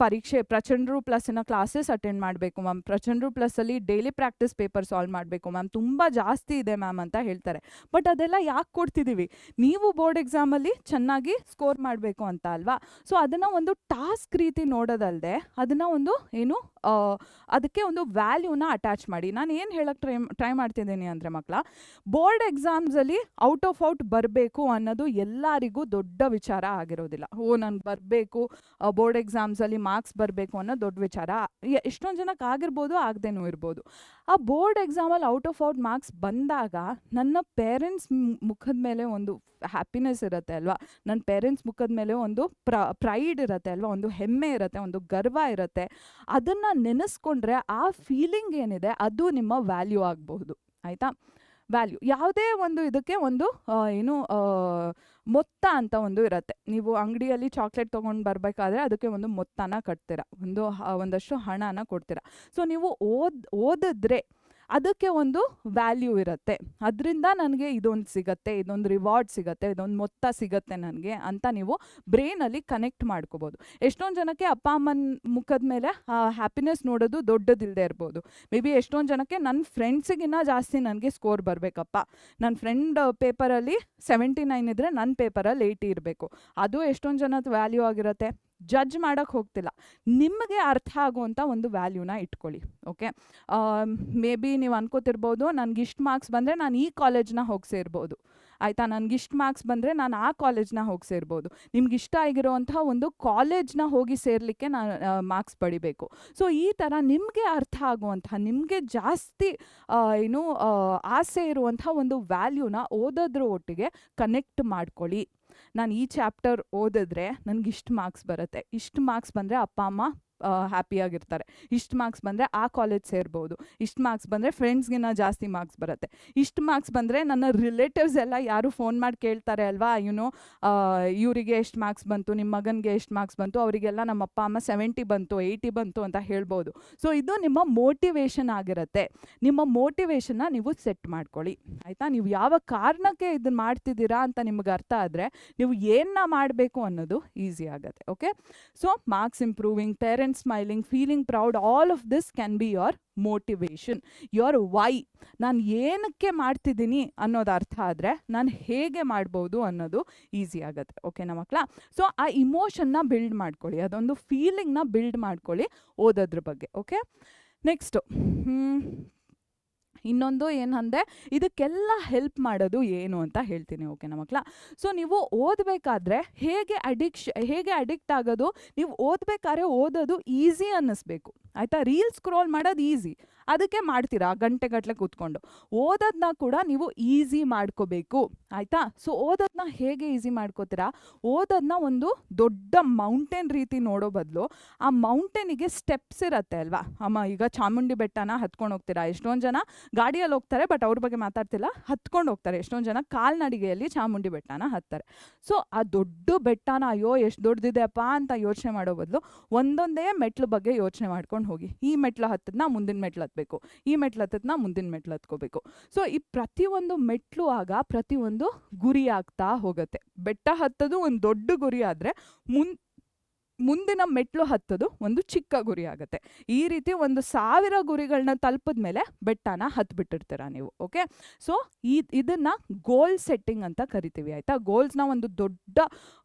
ಪರೀಕ್ಷೆ ಪ್ರಚಂಡ್ರು ಪ್ಲಸ್ಸಿನ ಕ್ಲಾಸಸ್ ಅಟೆಂಡ್ ಮಾಡಬೇಕು ಮ್ಯಾಮ್, ಪ್ರಚಂಡ್ರು ಪ್ಲಸ್ಸಲ್ಲಿ ಡೈಲಿ ಪ್ರಾಕ್ಟೀಸ್ ಪೇಪರ್ ಸಾಲ್ವ್ ಮಾಡಬೇಕು ಮ್ಯಾಮ್, ತುಂಬ ಜಾಸ್ತಿ ಇದೆ ಮ್ಯಾಮ್ ಅಂತ ಹೇಳ್ತಾರೆ. ಬಟ್ ಅದೆಲ್ಲ ಯಾಕೆ ಕೊಡ್ತಿದ್ದೀವಿ, ನೀವು ಬೋರ್ಡ್ ಎಕ್ಸಾಮಲ್ಲಿ ಚೆನ್ನಾಗಿ ಸ್ಕೋರ್ ಮಾಡಬೇಕು ಅಂತ ಅಲ್ವಾ. ಸೊ ಅದನ್ನು ಒಂದು ಟಾಸ್ಕ್ ರೀತಿ ನೋಡೋದಲ್ಲದೆ ಅದನ್ನು ಒಂದು ಅದಕ್ಕೆ ಒಂದು ವ್ಯಾಲ್ಯೂನ ಅಟ್ಯಾಚ್ ಮಾಡಿ. ನಾನು ಏನು ಹೇಳಕ್ಕೆ ಟ್ರೈ ಮಾಡ್ತಿದ್ದೀನಿ ಅಂದರೆ ಮಕ್ಕಳ, ಬೋರ್ಡ್ ಎಕ್ಸಾಮ್ಸಲ್ಲಿ ಔಟ್ ಆಫ್ ಔಟ್ ಬರಬೇಕು ಅನ್ನೋದು ಎಲ್ಲರಿಗೂ ದೊಡ್ಡ ವಿಚಾರ ಆಗಿರೋದಿಲ್ಲ. ನನಗೆ ಬರಬೇಕು ಬೋರ್ಡ್ ಎಕ್ಸಾಮ್ಸಲ್ಲಿ ಮಾರ್ಕ್ಸ್ ಬರಬೇಕು ಅನ್ನೋ ದೊಡ್ಡ ವಿಚಾರ ಎಷ್ಟೊಂದು ಜನಕ್ಕೆ ಆಗಿರ್ಬೋದು, ಆಗದೇನೂ ಇರ್ಬೋದು. ಆ ಬೋರ್ಡ್ ಎಕ್ಸಾಮಲ್ಲಿ ಔಟ್ ಆಫ್ ಔಟ್ ಮಾರ್ಕ್ಸ್ ಬಂದಾಗ ನನ್ನ ಪೇರೆಂಟ್ಸ್ ಮುಖದ ಮೇಲೆ ಒಂದು ಹ್ಯಾಪಿನೆಸ್ ಇರುತ್ತೆ ಅಲ್ವಾ, ನನ್ನ ಪೇರೆಂಟ್ಸ್ ಮುಖದ ಮೇಲೆ ಒಂದು ಪ್ರೈಡ್ ಇರುತ್ತೆ ಅಲ್ವಾ, ಒಂದು ಹೆಮ್ಮೆ ಇರುತ್ತೆ, ಒಂದು ಗರ್ವ ಇರುತ್ತೆ. ಅದನ್ನು ನೆನೆಸ್ಕೊಂಡ್ರೆ ಆ ಫೀಲಿಂಗ್ ಏನಿದೆ ಅದು ನಿಮ್ಮ ವ್ಯಾಲ್ಯೂ ಆಗಬಹುದು ಆಯಿತಾ. ವ್ಯಾಲ್ಯೂ ಯಾವುದೇ ಒಂದು ಇದಕ್ಕೆ ಒಂದು ಮೊತ್ತ ಅಂತ ಒಂದು ಇರುತ್ತೆ. ನೀವು ಅಂಗಡಿಯಲ್ಲಿ ಚಾಕ್ಲೇಟ್ ತೊಗೊಂಡು ಬರಬೇಕಾದ್ರೆ ಅದಕ್ಕೆ ಒಂದು ಮೊತ್ತನ ಕಟ್ತೀರಾ, ಒಂದಷ್ಟು ಹಣನ ಕೊಡ್ತೀರಾ. ಸೊ ನೀವು ಓದಿದ್ರೆ ಅದಕ್ಕೆ ಒಂದು ವ್ಯಾಲ್ಯೂ ಇರುತ್ತೆ, ಅದರಿಂದ ನನಗೆ ಇದೊಂದು ಸಿಗುತ್ತೆ, ಇದೊಂದು ರಿವಾರ್ಡ್ ಸಿಗುತ್ತೆ, ಇದೊಂದು ಮೊತ್ತ ಸಿಗುತ್ತೆ ನನಗೆ ಅಂತ ನೀವು ಬ್ರೈನಲ್ಲಿ ಕನೆಕ್ಟ್ ಮಾಡ್ಕೋಬೋದು. ಎಷ್ಟೊಂದು ಜನಕ್ಕೆ ಅಪ್ಪ ಅಮ್ಮನ ಮುಖದ ಮೇಲೆ ಹ್ಯಾಪಿನೆಸ್ ನೋಡೋದು ದೊಡ್ಡದಿಲ್ಲದೆ ಇರ್ಬೋದು. ಮೇ ಬಿ ಎಷ್ಟೊಂದು ಜನಕ್ಕೆ ನನ್ನ ಫ್ರೆಂಡ್ಸಿಗಿನ್ನ ಜಾಸ್ತಿ ನನಗೆ ಸ್ಕೋರ್ ಬರಬೇಕಪ್ಪ, ನನ್ನ ಫ್ರೆಂಡ್ ಪೇಪರಲ್ಲಿ 79 ಇದ್ದರೆ ನನ್ನ ಪೇಪರಲ್ಲಿ 80 ಇರಬೇಕು, ಅದು ಎಷ್ಟೊಂದು ಜನದ ವ್ಯಾಲ್ಯೂ ಆಗಿರುತ್ತೆ. ಜಡ್ಜ್ ಮಾಡೋಕ್ಕೆ ಹೋಗ್ತಿಲ್ಲ, ನಿಮಗೆ ಅರ್ಥ ಆಗುವಂಥ ಒಂದು ವ್ಯಾಲ್ಯೂನ ಇಟ್ಕೊಳ್ಳಿ. ಓಕೆ, ಮೇ ಬಿ ನೀವು ಅನ್ಕೋತಿರ್ಬೋದು, ನನಗಿಷ್ಟು ಮಾರ್ಕ್ಸ್ ಬಂದರೆ ನಾನು ಈ ಕಾಲೇಜ್ನ ಹೋಗಿ ಸೇರ್ಬೋದು ಆಯಿತಾ, ನನಗಿಷ್ಟು ಮಾರ್ಕ್ಸ್ ಬಂದರೆ ನಾನು ಆ ಕಾಲೇಜ್ನ ಹೋಗಿ ಸೇರ್ಬೋದು. ನಿಮ್ಗೆ ಇಷ್ಟ ಆಗಿರೋವಂಥ ಒಂದು ಕಾಲೇಜ್ನ ಹೋಗಿ ಸೇರಲಿಕ್ಕೆ ನಾನು ಮಾರ್ಕ್ಸ್ ಪಡಿಬೇಕು. ಸೊ ಈ ಥರ ನಿಮಗೆ ಅರ್ಥ ಆಗುವಂಥ, ನಿಮಗೆ ಜಾಸ್ತಿ ಆಸೆ ಇರುವಂಥ ಒಂದು ವ್ಯಾಲ್ಯೂನ ಓದೋದ್ರ ಒಟ್ಟಿಗೆ ಕನೆಕ್ಟ್ ಮಾಡ್ಕೊಳ್ಳಿ. ನಾನು ಈ ಚಾಪ್ಟರ್ ಓದಿದ್ರೆ ನನಗೆ ಇಷ್ಟು ಮಾರ್ಕ್ಸ್ ಬರುತ್ತೆ, ಇಷ್ಟು ಮಾರ್ಕ್ಸ್ ಬಂದರೆ ಅಪ್ಪ ಅಮ್ಮ ಹ್ಯಾಪಿಯಾಗಿರ್ತಾರೆ, ಇಷ್ಟು ಮಾರ್ಕ್ಸ್ ಬಂದರೆ ಆ ಕಾಲೇಜ್ ಸೇರ್ಬೋದು, ಇಷ್ಟು ಮಾರ್ಕ್ಸ್ ಬಂದರೆ ಫ್ರೆಂಡ್ಸ್ಗಿನ್ನ ಜಾಸ್ತಿ ಮಾರ್ಕ್ಸ್ ಬರುತ್ತೆ, ಇಷ್ಟು ಮಾರ್ಕ್ಸ್ ಬಂದರೆ ನನ್ನ ರಿಲೇಟಿವ್ಸ್ ಎಲ್ಲ ಯಾರು ಫೋನ್ ಮಾಡಿ ಕೇಳ್ತಾರೆ ಅಲ್ವಾ, ಇವರಿಗೆ ಎಷ್ಟು ಮಾರ್ಕ್ಸ್ ಬಂತು, ನಿಮ್ಮ ಮಗನಿಗೆ ಎಷ್ಟು ಮಾರ್ಕ್ಸ್ ಬಂತು, ಅವರಿಗೆಲ್ಲ ನಮ್ಮ ಅಪ್ಪ ಅಮ್ಮ 70 ಬಂತು 80 ಬಂತು ಅಂತ ಹೇಳ್ಬೋದು. ಸೊ ಇದು ನಿಮ್ಮ ಮೋಟಿವೇಶನ್ ಆಗಿರುತ್ತೆ. ನಿಮ್ಮ ಮೋಟಿವೇಶನ್ನ ನೀವು ಸೆಟ್ ಮಾಡ್ಕೊಳ್ಳಿ ಆಯಿತಾ. ನೀವು ಯಾವ ಕಾರಣಕ್ಕೆ ಇದನ್ನು ಮಾಡ್ತಿದ್ದೀರಾ ಅಂತ ನಿಮ್ಗೆ ಅರ್ಥ ಆದರೆ ನೀವು ಏನನ್ನ ಮಾಡಬೇಕು ಅನ್ನೋದು ಈಸಿ ಆಗುತ್ತೆ. Okay, so marks improving, parents confident smiling, feeling proud, all of this can be your motivation. Your why, ನಾನು ಏನಕ್ಕೆ ಮಾಡ್ತಿದ್ದೀನಿ ಅನ್ನೋದು ಅರ್ಥ ಆದರೆ ನಾನು ಹೇಗೆ ಮಾಡ್ಬೋದು ಅನ್ನೋದು ಈಸಿ ಆಗುತ್ತೆ. ಓಕೆನಾ ಮಕ್ಕಳ? ಸೊ ಆ ಇಮೋಷನ್ನ ಬಿಲ್ಡ್ ಮಾಡ್ಕೊಳ್ಳಿ, ಅದೊಂದು ಫೀಲಿಂಗ್ನ ಬಿಲ್ಡ್ ಮಾಡ್ಕೊಳ್ಳಿ ಓದೋದ್ರ ಬಗ್ಗೆ. ಓಕೆ, ನೆಕ್ಸ್ಟು ಇನ್ನೊಂದು ಏನಂದರೆ ಇದಕ್ಕೆಲ್ಲ ಹೆಲ್ಪ್ ಮಾಡೋದು ಏನು ಅಂತ ಹೇಳ್ತೀನಿ. ಓಕೆನಾ ಮಕ್ಕಳ? ಸೊ ನೀವು ಓದಬೇಕಾದ್ರೆ ಹೇಗೆ ಅಡಿಕ್ಟ್ ಆಗೋದು, ನೀವು ಓದಬೇಕಾದ್ರೆ ಓದೋದು ಈಸಿ ಅನ್ನಿಸ್ಬೇಕು, ಆಯಿತಾ? ರೀಲ್ಸ್ ಸ್ಕ್ರೋಲ್ ಮಾಡೋದು ಈಸಿ, ಅದಕ್ಕೆ ಮಾಡ್ತೀರಾ ಗಂಟೆಗಟ್ಟಲೆ ಕೂತ್ಕೊಂಡು. ಓದೋದನ್ನ ಕೂಡ ನೀವು ಈಸಿ ಮಾಡ್ಕೋಬೇಕು, ಆಯಿತಾ? ಸೊ ಓದೋದನ್ನ ಹೇಗೆ ಈಸಿ ಮಾಡ್ಕೋತೀರಾ? ಓದೋದನ್ನ ಒಂದು ದೊಡ್ಡ ಮೌಂಟೇನ್ ರೀತಿ ನೋಡೋ ಬದಲು ಆ ಮೌಂಟೇನಿಗೆ ಸ್ಟೆಪ್ಸ್ ಇರುತ್ತೆ ಅಲ್ವಾ? ಈಗ ಚಾಮುಂಡಿ ಬೆಟ್ಟನ ಹತ್ಕೊಂಡು ಹೋಗ್ತೀರಾ, ಎಷ್ಟೊಂದು ಜನ ಗಾಡಿಯಲ್ಲಿ ಹೋಗ್ತಾರೆ, ಬಟ್ ಅವ್ರ ಬಗ್ಗೆ ಮಾತಾಡ್ತಿಲ್ಲ, ಹತ್ಕೊಂಡು ಹೋಗ್ತಾರೆ. ಎಷ್ಟೊಂದು ಜನ ಕಾಲ್ನಡಿಗೆಯಲ್ಲಿ ಚಾಮುಂಡಿ ಬೆಟ್ಟನ ಹತ್ತಾರೆ. ಸೊ ಆ ದೊಡ್ಡ ಬೆಟ್ಟನ ಅಯ್ಯೋ ಎಷ್ಟು ದೊಡ್ಡದಿದೆಯಪ್ಪ ಅಂತ ಯೋಚನೆ ಮಾಡೋ ಬದಲು ಒಂದೊಂದೇ ಮೆಟ್ಲು ಬಗ್ಗೆ ಯೋಚನೆ ಮಾಡ್ಕೊಂಡು ಹೋಗಿ. ಈ ಮೆಟ್ಲು ಹತ್ತದ್ನ ಮುಂದಿನ ಮೆಟ್ಲು ಹತ್ಬೇಕು, ಈ ಮೆಟ್ಲು ಹತ್ತದ್ನ ಮುಂದಿನ ಮೆಟ್ಲು ಹತ್ಕೋಬೇಕು. ಸೊ ಈ ಪ್ರತಿಯೊಂದು ಮೆಟ್ಲು ಆಗ ಪ್ರತಿಯೊಂದು ಗುರಿ ಆಗ್ತಾ ಹೋಗುತ್ತೆ. ಬೆಟ್ಟ ಹತ್ತೋದು ಒಂದು ದೊಡ್ಡ ಗುರಿ ಆದರೆ ಮುಂದಿನ ಮೆಟ್ಲು ಹತ್ತೋದು ಒಂದು ಚಿಕ್ಕ ಗುರಿ ಆಗುತ್ತೆ. ಈ ರೀತಿ 1000 ಗುರಿಗಳನ್ನ ತಲುಪಿದ ಮೇಲೆ ಬೆಟ್ಟನ ಹತ್ಬಿಟ್ಟಿರ್ತೀರ ನೀವು. ಓಕೆ, ಸೊ ಇದನ್ನ ಗೋಲ್ ಸೆಟ್ಟಿಂಗ್ ಅಂತ ಕರಿತೀವಿ, ಆಯಿತಾ? ಗೋಲ್ಸ್ನ ಒಂದು ದೊಡ್ಡ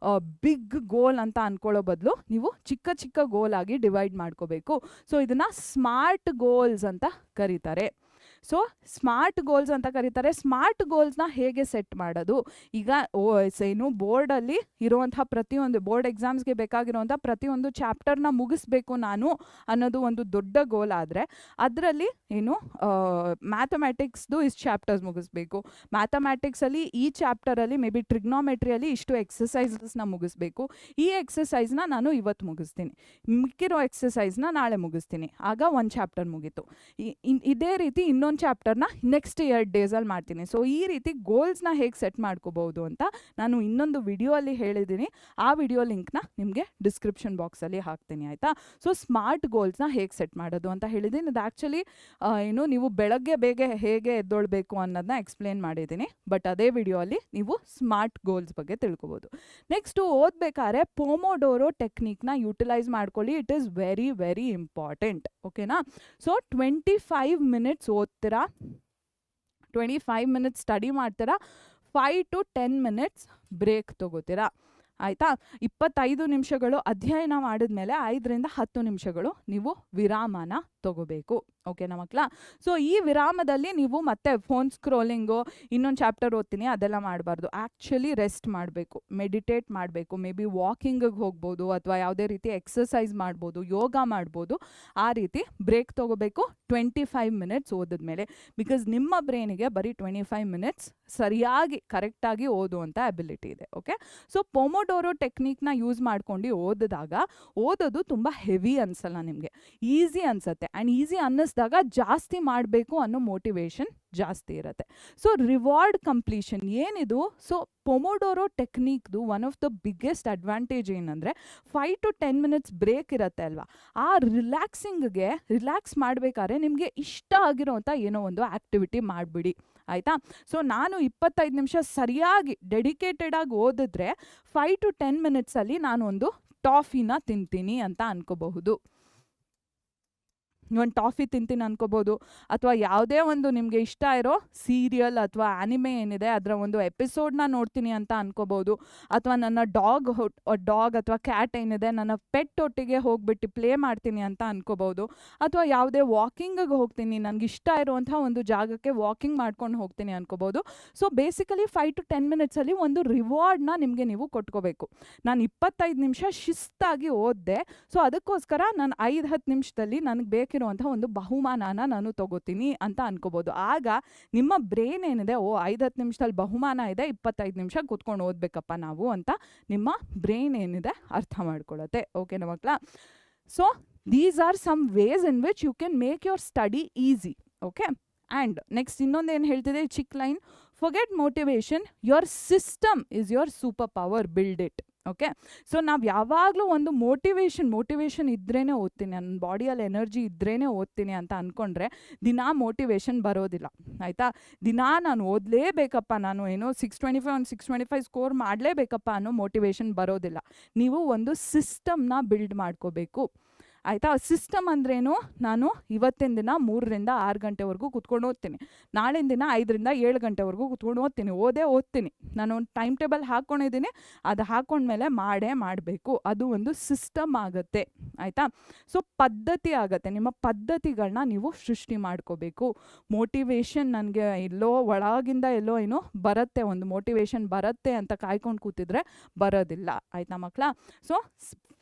ಬಿಗ್ ಗೋಲ್ ಅಂತ ಅನ್ಕೊಳ್ಳೋ ಬದಲು ನೀವು ಚಿಕ್ಕ ಚಿಕ್ಕ ಗೋಲ್ ಆಗಿ ಡಿವೈಡ್ ಮಾಡ್ಕೋಬೇಕು. ಸೊ ಇದನ್ನ ಸ್ಮಾರ್ಟ್ ಗೋಲ್ಸ್ ಅಂತ ಕರೀತಾರೆ. ಸ್ಮಾರ್ಟ್ ಗೋಲ್ಸ್ನ ಹೇಗೆ ಸೆಟ್ ಮಾಡೋದು? ಈಗ ಏನು ಬೋರ್ಡಲ್ಲಿ ಇರುವಂತಹ ಪ್ರತಿಯೊಂದು ಬೋರ್ಡ್ ಎಕ್ಸಾಮ್ಸ್ಗೆ ಬೇಕಾಗಿರುವಂಥ ಪ್ರತಿಯೊಂದು ಚಾಪ್ಟರ್ನ ಮುಗಿಸ್ಬೇಕು ನಾನು ಅನ್ನೋದು ಒಂದು ದೊಡ್ಡ ಗೋಲ್ ಆದರೆ, ಅದರಲ್ಲಿ ಏನು ಮ್ಯಾಥಮೆಟಿಕ್ಸ್ದು ಇಷ್ಟು ಚಾಪ್ಟರ್ಸ್ ಮುಗಿಸ್ಬೇಕು, ಮ್ಯಾಥಮೆಟಿಕ್ಸಲ್ಲಿ ಈ ಚಾಪ್ಟರಲ್ಲಿ ಮೇ ಬಿ ಟ್ರಿಗ್ನೋಮೆಟ್ರಿಯಲ್ಲಿ ಇಷ್ಟು ಎಕ್ಸಸೈಸಸ್ನ ಮುಗಿಸ್ಬೇಕು, ಈ ಎಕ್ಸಸೈಸ್ನ ನಾನು ಇವತ್ತು ಮುಗಿಸ್ತೀನಿ, ಮಿಕ್ಕಿರೋ ಎಕ್ಸಸೈಸ್ನ ನಾಳೆ ಮುಗಿಸ್ತೀನಿ, ಆಗ ಒಂದು ಚಾಪ್ಟರ್ ಮುಗೀತು. ಇದೇ ರೀತಿ ಇನ್ನೊಂದು ಚಾಪ್ಟರ್ನ ನೆಕ್ಸ್ಟ್ 2 ಡೇಸಲ್ಲಿ ಮಾಡ್ತೀನಿ. ಸೊ ಈ ರೀತಿ ಗೋಲ್ಸ್ನ ಹೇಗೆ ಸೆಟ್ ಮಾಡ್ಕೋಬಹುದು ಅಂತ ನಾನು ಇನ್ನೊಂದು ವಿಡಿಯೋ ಅಲ್ಲಿ ಹೇಳಿದ್ದೀನಿ. ಆ ವಿಡಿಯೋ ಲಿಂಕ್ನ ನಿಮಗೆ ಡಿಸ್ಕ್ರಿಪ್ಷನ್ ಬಾಕ್ಸಲ್ಲಿ ಹಾಕ್ತೀನಿ, ಆಯಿತಾ? ಸೊ ಸ್ಮಾರ್ಟ್ ಗೋಲ್ಸ್ನ ಹೇಗೆ ಸೆಟ್ ಮಾಡೋದು ಅಂತ ಹೇಳಿದ್ದೀನಿ. ಅದು ಆ್ಯಕ್ಚುಲಿ ನೀವು ಬೆಳಗ್ಗೆ ಬೇಗ ಹೇಗೆ ಎದ್ದೊಳ್ಬೇಕು ಅನ್ನೋದನ್ನ ಎಕ್ಸ್ಪ್ಲೇನ್ ಮಾಡಿದ್ದೀನಿ, ಬಟ್ ಅದೇ ವಿಡಿಯೋ ಅಲ್ಲಿ ನೀವು ಸ್ಮಾರ್ಟ್ ಗೋಲ್ಸ್ ಬಗ್ಗೆ ತಿಳ್ಕೊಬೋದು. ನೆಕ್ಸ್ಟು ಓದಬೇಕಾದ್ರೆ ಪೊಮೊಡೋರೋ ಟೆಕ್ನಿಕ್ನ ಯುಟಿಲೈಸ್ ಮಾಡ್ಕೊಳ್ಳಿ. It is very very important. ಓಕೆನಾ? ಸೊ 25 ಮಿನಿಟ್ಸ್ ಓದ್ತೀರಾ, 25 ಮಿನಿಟ್ಸ್ ಸ್ಟಡಿ ಮಾಡ್ತೀರಾ, 5 to 10 ಮಿನಿಟ್ಸ್ ಬ್ರೇಕ್ ತೊಗೋತೀರಾ, ಆಯಿತಾ? 25 ನಿಮಿಷಗಳು ಅಧ್ಯಯನ ಮಾಡಿದ್ಮೇಲೆ 5ರಿಂದ 10 ನಿಮಿಷಗಳು ನೀವು ವಿರಾಮನ ತಗೋಬೇಕು. ಓಕೆನಾ ಮಕ್ಕಳ? ಸೊ ಈ ವಿರಾಮದಲ್ಲಿ ನೀವು ಮತ್ತೆ ಫೋನ್ ಸ್ಕ್ರೋಲಿಂಗು, ಇನ್ನೊಂದು ಚಾಪ್ಟರ್ ಓದ್ತೀನಿ ಅದೆಲ್ಲ ಮಾಡಬಾರ್ದು. ಆ್ಯಕ್ಚುಲಿ ರೆಸ್ಟ್ ಮಾಡಬೇಕು, ಮೆಡಿಟೇಟ್ ಮಾಡಬೇಕು, ಮೇ ಬಿ ವಾಕಿಂಗಿಗೆ ಹೋಗ್ಬೋದು, ಅಥವಾ ಯಾವುದೇ ರೀತಿ ಎಕ್ಸಸೈಸ್ ಮಾಡ್ಬೋದು, ಯೋಗ ಮಾಡ್ಬೋದು. ಆ ರೀತಿ ಬ್ರೇಕ್ ತೊಗೋಬೇಕು 25 ಮಿನಿಟ್ಸ್ ಓದಿದ್ಮೇಲೆ. ಬಿಕಾಸ್ ನಿಮ್ಮ ಬ್ರೈನಿಗೆ ಬರೀ 25 ಮಿನಿಟ್ಸ್ ಸರಿಯಾಗಿ ಕರೆಕ್ಟಾಗಿ ಓದುವಂಥ ಅಬಿಲಿಟಿ ಇದೆ. ಓಕೆ, ಸೊ ಪೊಮೊಡೋರೋ ಟೆಕ್ನಿಕ್ನ ಯೂಸ್ ಮಾಡ್ಕೊಂಡು ಓದಿದಾಗ ಓದೋದು ತುಂಬ ಹೆವಿ ಅನ್ಸಲ್ಲ, ನಿಮಗೆ ಈಸಿ ಅನ್ಸುತ್ತೆ. ಆ್ಯಂಡ್ ಈಸಿ ಅನ್ನಿಸ್ದಾಗ ಜಾಸ್ತಿ ಮಾಡಬೇಕು ಅನ್ನೋ ಮೋಟಿವೇಶನ್ ಜಾಸ್ತಿ ಇರುತ್ತೆ. ಸೊ ರಿವಾರ್ಡ್ ಕಂಪ್ಲೀಷನ್ ಏನಿದು? ಸೊ ಪೊಮೊಡೋರೋ ಟೆಕ್ನಿಕ್ದು one of the biggest advantage ಏನಂದರೆ 5 to 10 ಮಿನಿಟ್ಸ್ ಬ್ರೇಕ್ ಇರುತ್ತೆ ಅಲ್ವಾ, ಆ ರಿಲ್ಯಾಕ್ಸ್ ಮಾಡಬೇಕಾದ್ರೆ ನಿಮಗೆ ಇಷ್ಟ ಆಗಿರೋಂಥ ಏನೋ ಒಂದು ಆ್ಯಕ್ಟಿವಿಟಿ ಮಾಡಿಬಿಡಿ, ಆಯಿತಾ? ಸೊ ನಾನು 25 ನಿಮಿಷ ಸರಿಯಾಗಿ ಡೆಡಿಕೇಟೆಡ್ ಆಗಿ ಓದಿದ್ರೆ 5 to 10 ಮಿನಿಟ್ಸಲ್ಲಿ ನಾನು ಒಂದು ಟಾಫಿನ ತಿಂತೀನಿ ಅಂತ ಅನ್ಕೋಬಹುದು. ಒಂದು ಟಾಫಿ ತಿಂತೀನಿ ಅನ್ಕೋಬೋದು, ಅಥವಾ ಯಾವುದೇ ಒಂದು ನಿಮಗೆ ಇಷ್ಟ ಇರೋ ಸೀರಿಯಲ್ ಅಥವಾ ಆ್ಯನಿಮೆ ಏನಿದೆ ಅದರ ಒಂದು ಎಪಿಸೋಡ್ನ ನೋಡ್ತೀನಿ ಅಂತ ಅನ್ಕೋಬೋದು, ಅಥವಾ ನನ್ನ ಡಾಗ್ ಅಥವಾ ಕ್ಯಾಟ್ ಏನಿದೆ ನನ್ನ ಪೆಟ್ ಒಟ್ಟಿಗೆ ಹೋಗ್ಬಿಟ್ಟು ಪ್ಲೇ ಮಾಡ್ತೀನಿ ಅಂತ ಅನ್ಕೋಬೋದು, ಅಥವಾ ಯಾವುದೇ ವಾಕಿಂಗಿಗೆ ಹೋಗ್ತೀನಿ, ನನಗೆ ಇಷ್ಟ ಇರುವಂಥ ಒಂದು ಜಾಗಕ್ಕೆ ವಾಕಿಂಗ್ ಮಾಡ್ಕೊಂಡು ಹೋಗ್ತೀನಿ ಅನ್ಕೋಬೋದು. ಸೊ ಬೇಸಿಕಲಿ 5 to 10 ಮಿನಿಟ್ಸಲ್ಲಿ ಒಂದು ರಿವಾರ್ಡ್ನ ನಿಮಗೆ ನೀವು ಕೊಟ್ಕೋಬೇಕು. ನಾನು 25 ನಿಮಿಷ ಶಿಸ್ತಾಗಿ ಓದಿದೆ, ಸೊ ಅದಕ್ಕೋಸ್ಕರ ನಾನು 5-10 ನಿಮಿಷದಲ್ಲಿ ನನಗೆ ಬೇಕಿರುವಂಥ ಒಂದು ಬಹುಮಾನನ ನಾನು ತಗೋತೀನಿ ಅಂತ ಅನ್ಕೋಬೋದು. ಆಗ ನಿಮ್ಮ ಬ್ರೈನ್ ಏನಿದೆ, 5-10 ನಿಮಿಷದಲ್ಲಿ ಬಹುಮಾನ ಇದೆ, 25 ನಿಮಿಷ ಕೂತ್ಕೊಂಡು ಓದಬೇಕಪ್ಪ ನಾವು ಅಂತ ನಿಮ್ಮ ಬ್ರೈನ್ ಏನಿದೆ ಅರ್ಥ ಮಾಡ್ಕೊಳ್ಳುತ್ತೆ. ಓಕೆನಾ ಮಕ್ಕಳ? So these are some ways in which you can make your study easy. Okay, and next ಇನ್ನೊಂದು ಏನು ಹೇಳ್ತಿದೆ ಚಿಕ್ಕ line, forget motivation, your system is your super power, build it. Okay, so ನಾವು ಯಾವಾಗಲೂ ಒಂದು ಮೋಟಿವೇಶನ್ ಇದ್ರೇ ಓದ್ತೀನಿ, ನನ್ನ ಬಾಡಿಯಲ್ಲಿ ಎನರ್ಜಿ ಇದ್ರೇ ಓದ್ತೀನಿ ಅಂತ ಅಂದ್ಕೊಂಡ್ರೆ ದಿನಾ ಮೋಟಿವೇಶನ್ ಬರೋದಿಲ್ಲ, ಆಯಿತಾ? ದಿನಾ ನಾನು ಓದಲೇಬೇಕಪ್ಪ, ನಾನು ಏನೋ 625 ಸ್ಕೋರ್ ಮಾಡಲೇಬೇಕಪ್ಪ ಅನ್ನೋ ಮೋಟಿವೇಶನ್ ಬರೋದಿಲ್ಲ. ನೀವು ಒಂದು ಸಿಸ್ಟಮ್ನ ಬಿಲ್ಡ್ ಮಾಡ್ಕೋಬೇಕು, ಆಯಿತಾ. ಸಿಸ್ಟಮ್ ಅಂದ್ರೇನು, ನಾನು ಇವತ್ತಿನ ದಿನ 3ರಿಂದ 6 ಗಂಟೆವರೆಗೂ ಕೂತ್ಕೊಂಡು ಓದ್ತೀನಿ, ನಾಳಿನ ದಿನ 5ರಿಂದ 7 ಗಂಟೆವರೆಗೂ ಕೂತ್ಕೊಂಡು ಓದ್ತೀನಿ, ಓದ್ತೀನಿ. ನಾನು ಒಂದು ಟೈಮ್ ಟೇಬಲ್ ಹಾಕ್ಕೊಂಡಿದ್ದೀನಿ, ಅದು ಹಾಕ್ಕೊಂಡ್ಮೇಲೆ ಮಾಡಬೇಕು. ಅದು ಒಂದು ಸಿಸ್ಟಮ್ ಆಗುತ್ತೆ, ಆಯಿತಾ. ಸೊ ಪದ್ಧತಿ ಆಗುತ್ತೆ. ನಿಮ್ಮ ಪದ್ಧತಿಗಳನ್ನ ನೀವು ಸೃಷ್ಟಿ ಮಾಡ್ಕೋಬೇಕು. ಮೋಟಿವೇಶನ್ ನನಗೆ ಎಲ್ಲೋ ಒಳಗಿಂದ ಎಲ್ಲೋ ಏನೋ ಬರುತ್ತೆ, ಒಂದು ಮೋಟಿವೇಶನ್ ಬರುತ್ತೆ ಅಂತ ಕಾಯ್ಕೊಂಡು ಕೂತಿದ್ರೆ ಬರೋದಿಲ್ಲ, ಆಯಿತಾ ಮಕ್ಕಳ. ಸೊ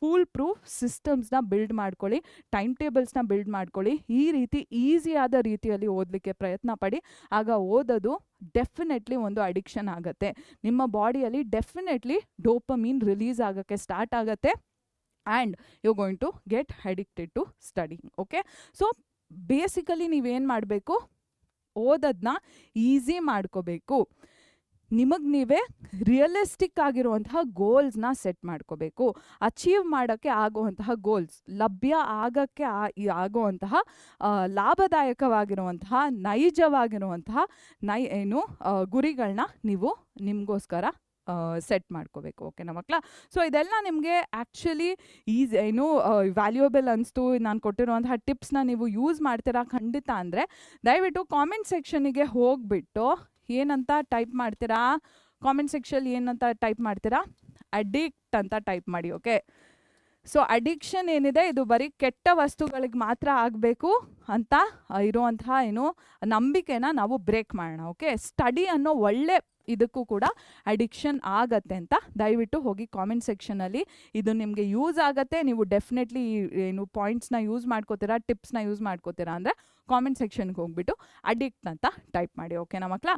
ಫುಲ್ ಪ್ರೂಫ್ ಸಿಸ್ಟಮ್ಸ್ನ ಬಿಲ್ಡ್ ಮಾಡ್ಕೊಳ್ಳಿ, ಟೈಮ್ ಟೇಬಲ್ಸ್ನ ಬಿಲ್ಡ್ ಮಾಡ್ಕೊಳ್ಳಿ. ಈ ರೀತಿ ಈಸಿಯಾದ ರೀತಿಯಲ್ಲಿ ಓದಲಿಕ್ಕೆ ಪ್ರಯತ್ನ ಪಡಿ. ಆಗ ಓದೋದು ಡೆಫಿನೆಟ್ಲಿ ಒಂದು ಅಡಿಕ್ಷನ್ ಆಗುತ್ತೆ. ನಿಮ್ಮ ಬಾಡಿಯಲ್ಲಿ ಡೆಫಿನೆಟ್ಲಿ ಡೋಪಮೀನ್ ರಿಲೀಸ್ ಆಗೋಕ್ಕೆ ಸ್ಟಾರ್ಟ್ ಆಗುತ್ತೆ and you going to get addicted to studying. Okay, so basically ನೀವೇನು ಮಾಡಬೇಕು, ಓದೋದನ್ನ ಈಸಿ ಮಾಡ್ಕೋಬೇಕು. ನಿಮಗೆ ನೀವೇ ರಿಯಲಿಸ್ಟಿಕ್ ಆಗಿರುವಂತಹ ಗೋಲ್ಸ್ನ ಸೆಟ್ ಮಾಡ್ಕೋಬೇಕು. ಅಚೀವ್ ಮಾಡೋಕ್ಕೆ ಆಗುವಂತಹ ಗೋಲ್ಸ್, ಲಭ್ಯ ಆಗೋಕ್ಕೆ ಆಗುವಂತಹ ಲಾಭದಾಯಕವಾಗಿರುವಂತಹ ನೈಜವಾಗಿರುವಂತಹ ಗುರಿಗಳನ್ನ ನೀವು ನಿಮಗೋಸ್ಕರ ಸೆಟ್ ಮಾಡ್ಕೋಬೇಕು. ಓಕೆನಾ ಮಕ್ಕಳ. ಸೊ ಇದೆಲ್ಲ ನಿಮಗೆ ಆ್ಯಕ್ಚುಲಿ ವ್ಯಾಲ್ಯೂಯಬಲ್ ಅನಿಸ್ತು, ನಾನು ಕೊಟ್ಟಿರುವಂತಹ ಟಿಪ್ಸ್ನ ನೀವು ಯೂಸ್ ಮಾಡ್ತೀರಾ ಖಂಡಿತ ಅಂದರೆ ದಯವಿಟ್ಟು ಕಾಮೆಂಟ್ ಸೆಕ್ಷನಿಗೆ ಹೋಗಿಬಿಟ್ಟು ಏನಂತ ಟೈಪ್ ಮಾಡ್ತೀರಾ, ಕಾಮೆಂಟ್ ಸೆಕ್ಷನ್ ಏನಂತ ಟೈಪ್ ಮಾಡ್ತೀರಾ, ಅಡಿಕ್ಟ್ ಅಂತ ಟೈಪ್ ಮಾಡಿ. ಓಕೆ, ಸೊ ಅಡಿಕ್ಷನ್ ಏನಿದೆ ಇದು ಬರೀ ಕೆಟ್ಟ ವಸ್ತುಗಳಿಗೆ ಮಾತ್ರ ಆಗಬೇಕು ಅಂತ ಇರುವಂತಹ ನಂಬಿಕೆನ ನಾವು ಬ್ರೇಕ್ ಮಾಡೋಣ. ಓಕೆ, ಸ್ಟಡಿ ಅನ್ನೋ ಒಳ್ಳೆ ಇದಕ್ಕೂ ಕೂಡ ಅಡಿಕ್ಷನ್ ಆಗತ್ತೆ ಅಂತ ದಯವಿಟ್ಟು ಹೋಗಿ ಕಾಮೆಂಟ್ ಸೆಕ್ಷನಲ್ಲಿ ಇದು ನಿಮಗೆ ಯೂಸ್ ಆಗುತ್ತೆ, ನೀವು ಡೆಫಿನೆಟ್ಲಿ ಪಾಯಿಂಟ್ಸ್ನ ಯೂಸ್ ಮಾಡ್ಕೋತೀರಾ, ಟಿಪ್ಸ್ನ ಯೂಸ್ ಮಾಡ್ಕೋತೀರಾ ಅಂದರೆ ಕಾಮೆಂಟ್ ಸೆಕ್ಷನ್ಗೆ ಹೋಗ್ಬಿಟ್ಟು ಅಡಿಕ್ಟ್ ಅಂತ ಟೈಪ್ ಮಾಡಿ. ಓಕೆನಾ ಮಕ್ಕಳ.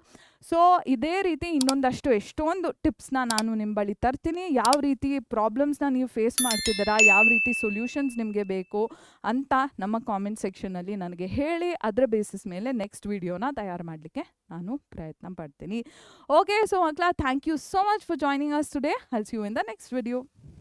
ಸೊ ಇದೇ ರೀತಿ ಇನ್ನೊಂದಷ್ಟು ಎಷ್ಟೊಂದು ಟಿಪ್ಸ್ನ ನಾನು ನಿಮ್ಮ ಬಳಿ ತರ್ತೀನಿ. ಯಾವ ರೀತಿ ಪ್ರಾಬ್ಲಮ್ಸ್ನ ನೀವು ಫೇಸ್ ಮಾಡ್ತಿದ್ದೀರಾ, ಯಾವ ರೀತಿ ಸೊಲ್ಯೂಷನ್ಸ್ ನಿಮಗೆ ಬೇಕು ಅಂತ ನಮ್ಮ ಕಾಮೆಂಟ್ ಸೆಕ್ಷನಲ್ಲಿ ನನಗೆ ಹೇಳಿ, ಅದರ ಬೇಸಿಸ್ ಮೇಲೆ ನೆಕ್ಸ್ಟ್ ವಿಡಿಯೋನ ತಯಾರು ಮಾಡಲಿಕ್ಕೆ ನಾನು ಪ್ರಯತ್ನ ಪಡ್ತೀನಿ. ಓಕೆ, ಸೊ ಮಕ್ಕಳ, thank you so much for joining us today. I'll see you in the next video.